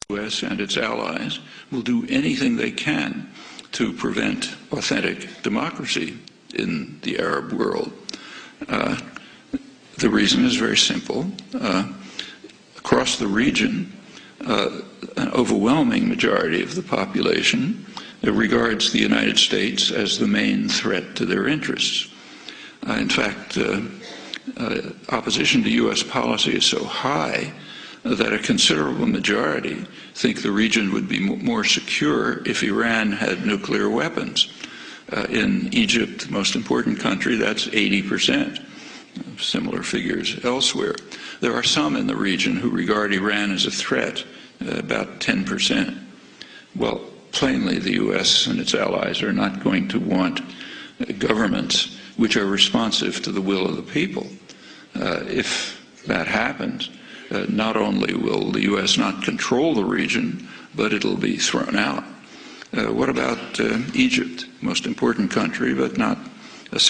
The U.S. and its allies will do anything they can to prevent authentic democracy in the Arab world. The reason is very simple. Across the region, an overwhelming majority of the population regards the United States as the main threat to their interests. In fact, opposition to U.S. policy is so high that a considerable majority think the region would be more secure if Iran had nuclear weapons. In Egypt, the most important country, that's 80%. Similar figures elsewhere. There are some in the region who regard Iran as a threat, about 10%. Well, plainly the U.S. and its allies are not going to want governments which are responsive to the will of the people. If that happens, not only will the U.S. not control the region, but it'll be thrown out. What about Egypt, most important country, but not a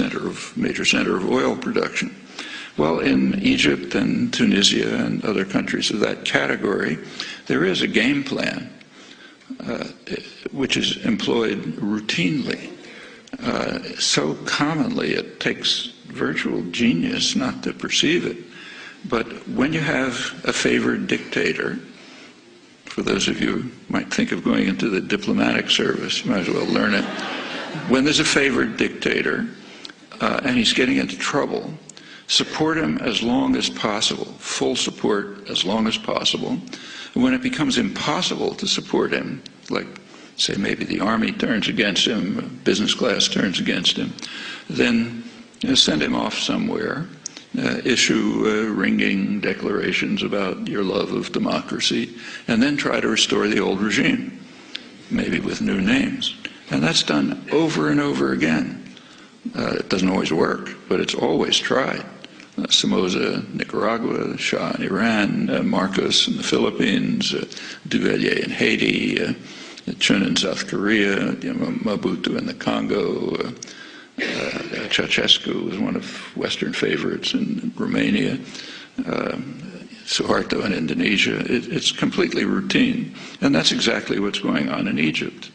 major center of oil production? Well, in Egypt and Tunisia and other countries of that category, there is a game plan which is employed routinely, so commonly it takes virtual genius not to perceive it. But when you have a favored dictator, for those of you who might think of going into the diplomatic service, you might as well learn it. When there's a favored dictator and he's getting into trouble, support him as long as possible, full support as long as possible. And when it becomes impossible to support him, like say maybe the army turns against him, business class turns against him, then send him off somewhere. Issue ringing declarations about your love of democracy, and then try to restore the old regime, maybe with new names. And that's done over and over again. It doesn't always work, but it's always tried. Somoza, Nicaragua, Shah in Iran, Marcos in the Philippines, Duvalier in Haiti, Chun in South Korea, Mobutu in the Congo, Ceausescu was one of Western favorites in Romania, Suharto in Indonesia. It's completely routine, and that's exactly what's going on in Egypt.